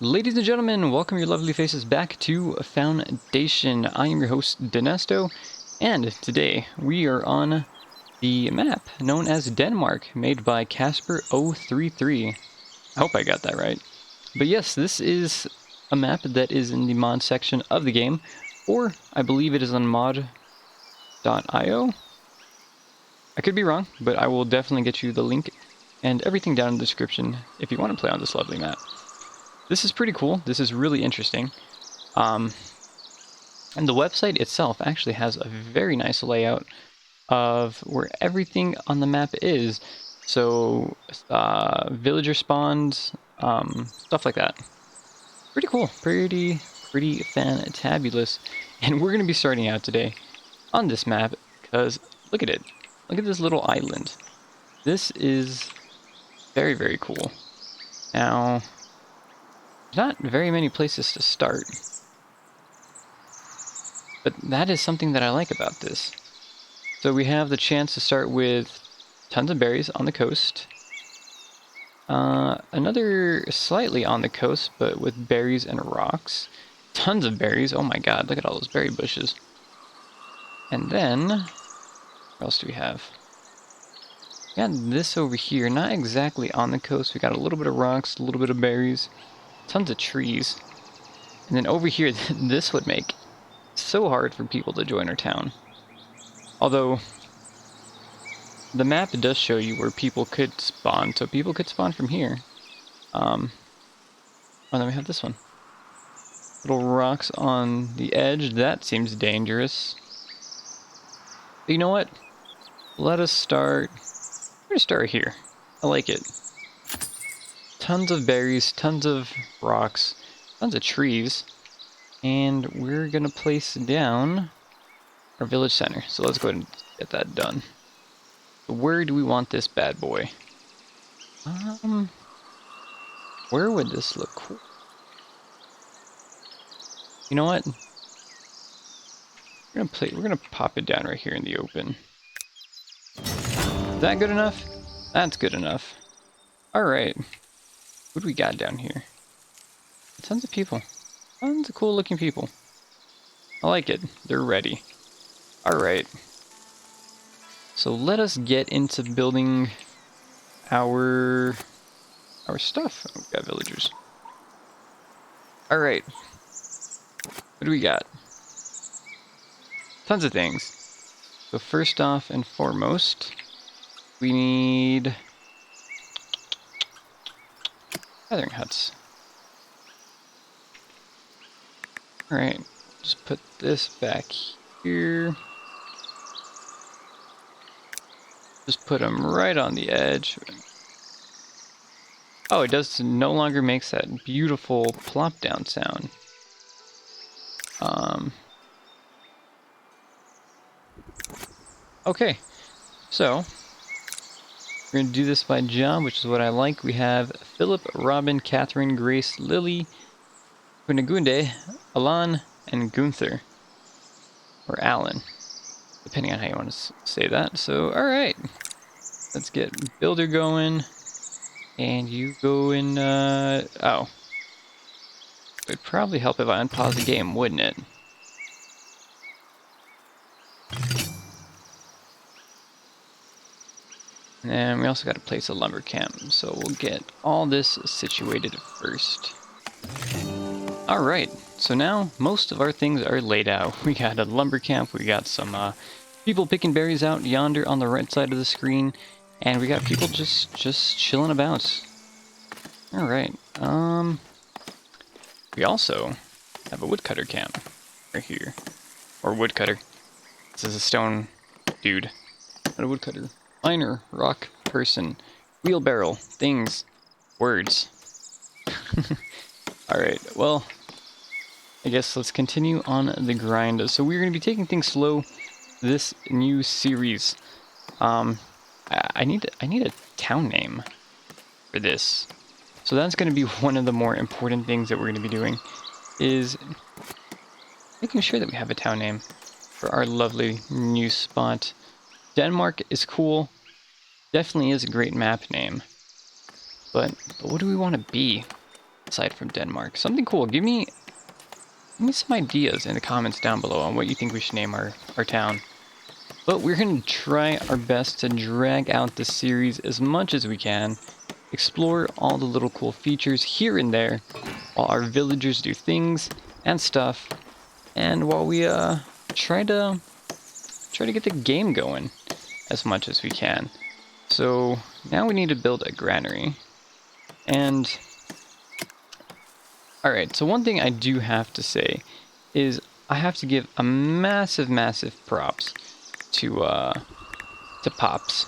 Ladies and gentlemen, welcome your lovely faces back to Foundation. I am your host, Dinesto, and today we are on the map known as Denmark, made by Casper033. I hope I got that right. But yes, this is a map that is in the mod section of the game, or I believe it is on mod.io. I could be wrong, but I will definitely get you the link and everything down in the description if you want to play on this lovely map. This is pretty cool. This is really interesting. And the website itself actually has a very nice layout of where everything on the map is. So, villager spawns, stuff like that. Pretty cool. Pretty fantabulous. And we're going to be starting out today on this map because look at it. Look at this little island. This is very, very cool. Now, not very many places to start. But that is something that I like about this. So we have the chance to start with tons of berries on the coast. Another slightly on the coast, but with berries and rocks. Tons of berries. Oh my god, look at all those berry bushes. And then, what else do we have? We got this over here. Not exactly on the coast. We got a little bit of rocks, a little bit of berries. Tons of trees. And then over here, this would make so hard for people to join our town. Although, the map does show you where people could spawn, so people could spawn from here. Oh, then we have this one. Little rocks on the edge, that seems dangerous. But you know what? Let us start... We're gonna start here. I like it. Tons of berries, tons of rocks, tons of trees. And we're gonna place down our village center. So let's go ahead and get that done. Where do we want this bad boy? Where would this look cool? You know what? We're gonna pop it down right here in the open. Is that good enough? That's good enough. Alright. What do we got down here? Tons of people. Tons of cool looking people. I like it. They're ready. Alright. So let us get into building our stuff. Oh, we got villagers. Alright. What do we got? Tons of things. So first off and foremost, we need gathering huts. Alright, just put this back here. Just put them right on the edge. Oh, it does no longer makes that beautiful plop down sound. Okay, so we're gonna do this by job, which is what I like. We have Philip, Robin, Catherine, Grace, Lily, Kunigunde, Alan, and Gunther. Or Alan, depending on how you want to say that. So, alright. Let's get Builder going. And you go in, oh. It would probably help if I unpause the game, wouldn't it? And we also got to place a lumber camp, so we'll get all this situated first. Alright, so now most of our things are laid out. We got a lumber camp, we got some people picking berries out yonder on the right side of the screen, and we got people just chilling about. Alright, we also have a woodcutter camp right here. Or woodcutter. This is a stone dude. Not a woodcutter. Miner, rock, person, wheelbarrow, things, words. Alright, well, I guess let's continue on the grind. So we're going to be taking things slow this new series. I need a town name for this. So that's going to be one of the more important things that we're going to be doing, is making sure that we have a town name for our lovely new spot. Denmark is cool. Definitely is a great map name. But what do we want to be? aside from Denmark? Something cool. Give me some ideas in the comments down below on what you think we should name our town. But we're going to try our best to drag out the series as much as we can, explore all the little cool features here and there, while our villagers do things and stuff, and while we try to get the game going as much as we can. So now we need to build a granary. And alright, so one thing I do have to say is I have to give a massive props to Pops.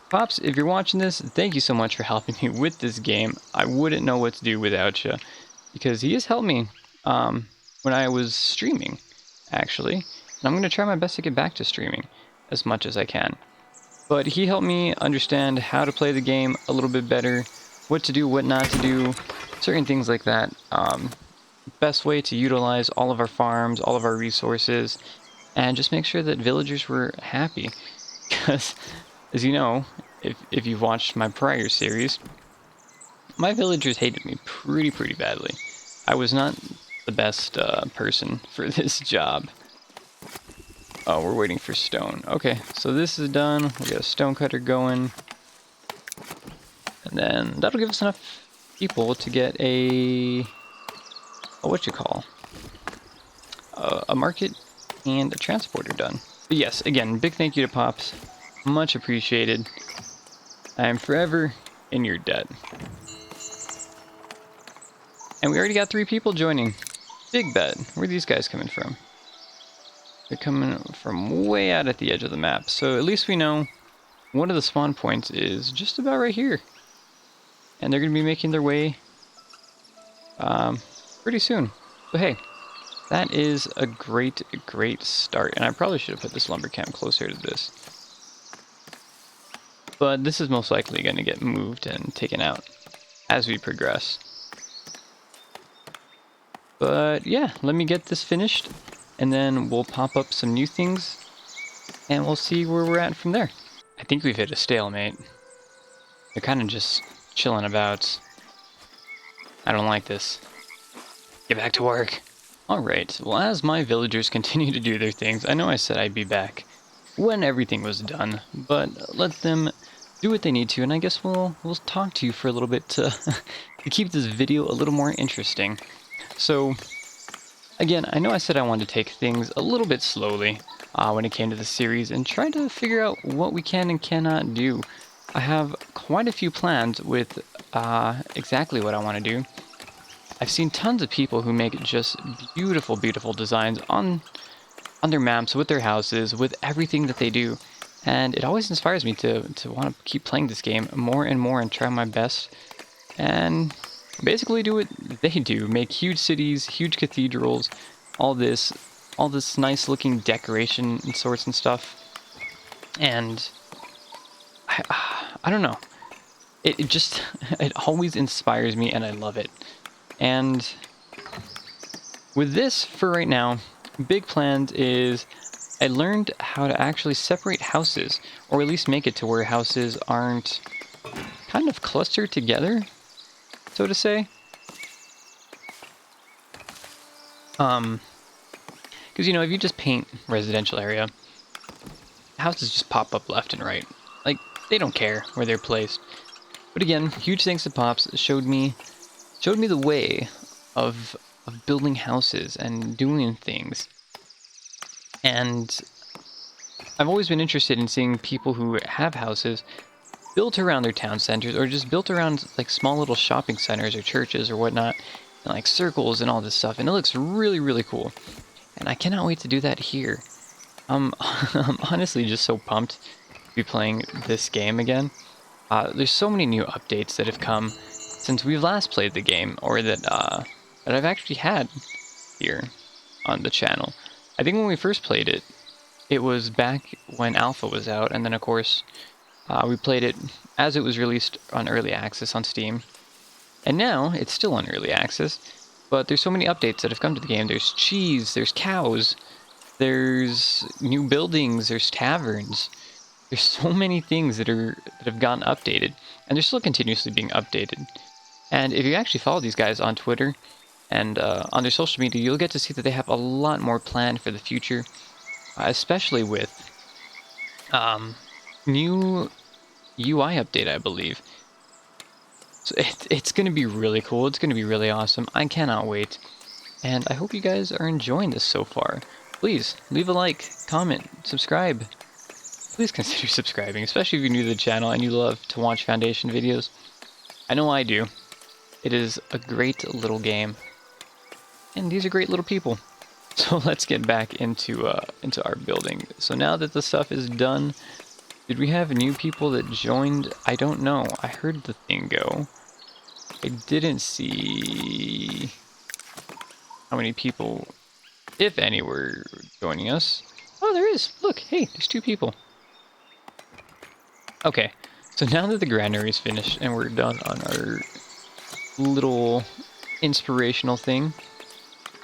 Pops, if you're watching this, thank you so much for helping me with this game. I wouldn't know what to do without you, because he has helped me when I was streaming, actually. And I'm going to try my best to get back to streaming as much as I can. But he helped me understand how to play the game a little bit better, what to do, what not to do, certain things like that. Best way to utilize all of our farms, all of our resources, and just make sure that villagers were happy. Because, as you know, if you've watched my prior series, my villagers hated me pretty badly. I was not the best person for this job. Oh, we're waiting for stone. Okay, so this is done. We got a stone cutter going. And then that'll give us enough people to get a a market and a transporter done. But yes, again, big thank you to Pops. Much appreciated. I am forever in your debt. And we already got 3 people joining. Big bet. Where are these guys coming from? They're coming from way out at the edge of the map. So at least we know one of the spawn points is just about right here. And they're going to be making their way pretty soon. But hey, that is a great start. And I probably should have put this lumber camp closer to this. But this is most likely going to get moved and taken out as we progress. But yeah, let me get this finished, and then we'll pop up some new things, and we'll see where we're at from there. I think we've hit a stalemate. They're kind of just chilling about. I don't like this. Get back to work. Alright, well, as my villagers continue to do their things, I know I said I'd be back when everything was done, but let them do what they need to, and I guess we'll talk to you for a little bit to, to keep this video a little more interesting. So, again, I know I said I wanted to take things a little bit slowly when it came to the series and try to figure out what we can and cannot do. I have quite a few plans with exactly what I want to do. I've seen tons of people who make just beautiful designs on their maps, with their houses, with everything that they do. And it always inspires me to want to keep playing this game more and more and try my best. And basically do what they do, make huge cities, huge cathedrals, all this nice looking decoration and sorts and stuff. And I don't know, it just it always inspires me, and I love it. And with this, for right now, big plans is I learned how to actually separate houses, or at least make it to where houses aren't kind of clustered together, so to say. Because, you know, if you just paint residential area, houses just pop up left and right. Like, they don't care where they're placed. But again, huge thanks to Pops, showed me the way of building houses and doing things. And I've always been interested in seeing people who have houses built around their town centers, or just built around like small little shopping centers or churches or whatnot, and like circles and all this stuff, and it looks really cool. And I cannot wait to do that here. I'm honestly just so pumped to be playing this game again. There's so many new updates that have come since we've last played the game, or that I've actually had here on the channel. I think when we first played it, it was back when Alpha was out, and then of course we played it as it was released on Early Access on Steam. And now it's still on Early Access, but there's so many updates that have come to the game. There's cheese, there's cows, there's new buildings, there's taverns. There's so many things that have gotten updated, and they're still continuously being updated. And if you actually follow these guys on Twitter and on their social media, you'll get to see that they have a lot more planned for the future, especially with new UI update, I believe. So it's going to be really cool. It's going to be really awesome. I cannot wait. And I hope you guys are enjoying this so far. Please leave a like, comment, subscribe. Please consider subscribing, especially if you're new to the channel and you love to watch Foundation videos. I know I do. It is a great little game. And these are great little people. So let's get back into our building. So now that the stuff is done, did we have new people that joined? I don't know. I heard the thing go. I didn't see how many people, if any, were joining us. Oh, there is. Look, hey, there's 2 people. Okay, so now that the granary is finished and we're done on our little inspirational thing,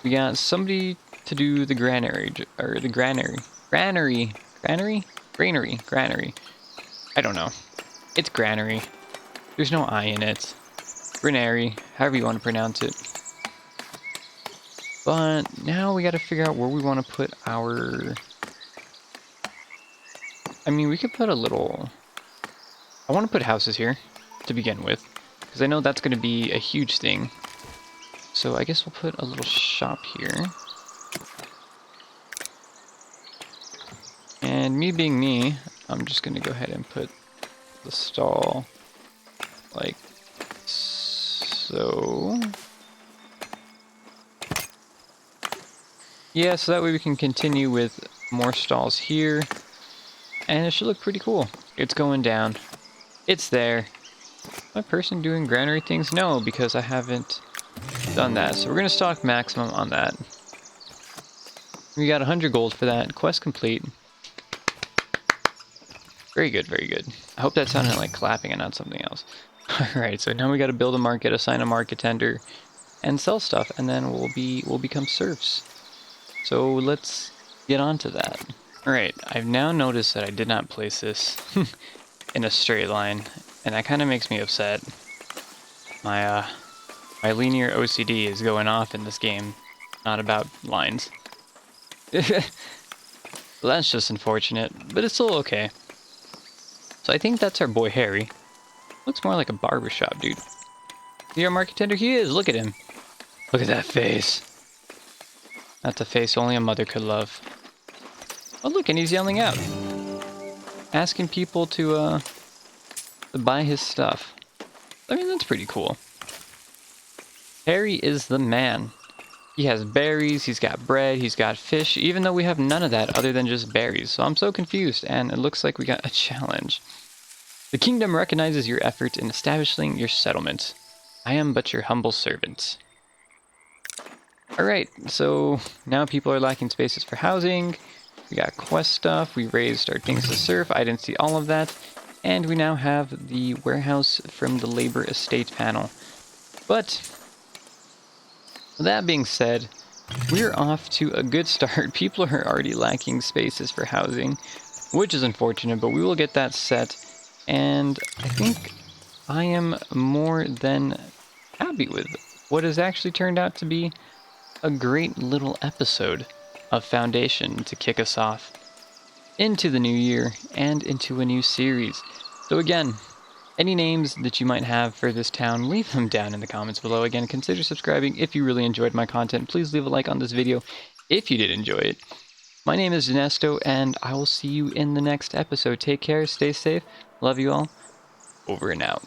we got somebody to do the granary, or the granary. Granary? I don't know. It's granary. There's no I in it. Granary, however you want to pronounce it. But now we got to figure out where we want to put our... I mean, we could put a little... I want to put houses here to begin with, because I know that's going to be a huge thing. So I guess we'll put a little shop here. And me being me, I'm just going to go ahead and put the stall like so. Yeah, so that way we can continue with more stalls here. And it should look pretty cool. It's going down. It's there. Am I person doing granary things? No, because I haven't done that. So we're going to stock maximum on that. We got 100 gold for that. Quest complete. Very good, very good. I hope that sounded like clapping and not something else. Alright, so now we got to build a market, assign a market tender, and sell stuff, and then we'll become serfs. So let's get on to that. Alright, I've now noticed that I did not place this in a straight line, and that kind of makes me upset. My linear OCD is going off in this game, not about lines. Well, that's just unfortunate, but it's still okay. So I think that's our boy Harry. Looks more like a barbershop, dude. You're a market tender? He is. Look at him. Look at that face. That's a face only a mother could love. Oh, look, and he's yelling out. Asking people to buy his stuff. I mean, that's pretty cool. Harry is the man. He has berries, he's got bread, he's got fish, even though we have none of that other than just berries. So I'm so confused, and it looks like we got a challenge. The kingdom recognizes your efforts in establishing your settlement. I am but your humble servant. Alright, so now people are lacking spaces for housing. We got quest stuff, we raised our things to serve, I didn't see all of that. And we now have the warehouse from the labor estate panel. But, with that being said, we're off to a good start. People are already lacking spaces for housing, which is unfortunate, but we will get that set. And I think I am more than happy with what has actually turned out to be a great little episode of Foundation to kick us off into the new year and into a new series. So again, any names that you might have for this town, leave them down in the comments below. Again, consider subscribing if you really enjoyed my content. Please leave a like on this video if you did enjoy it. My name is Ernesto, and I will see you in the next episode. Take care, stay safe, love you all, over and out.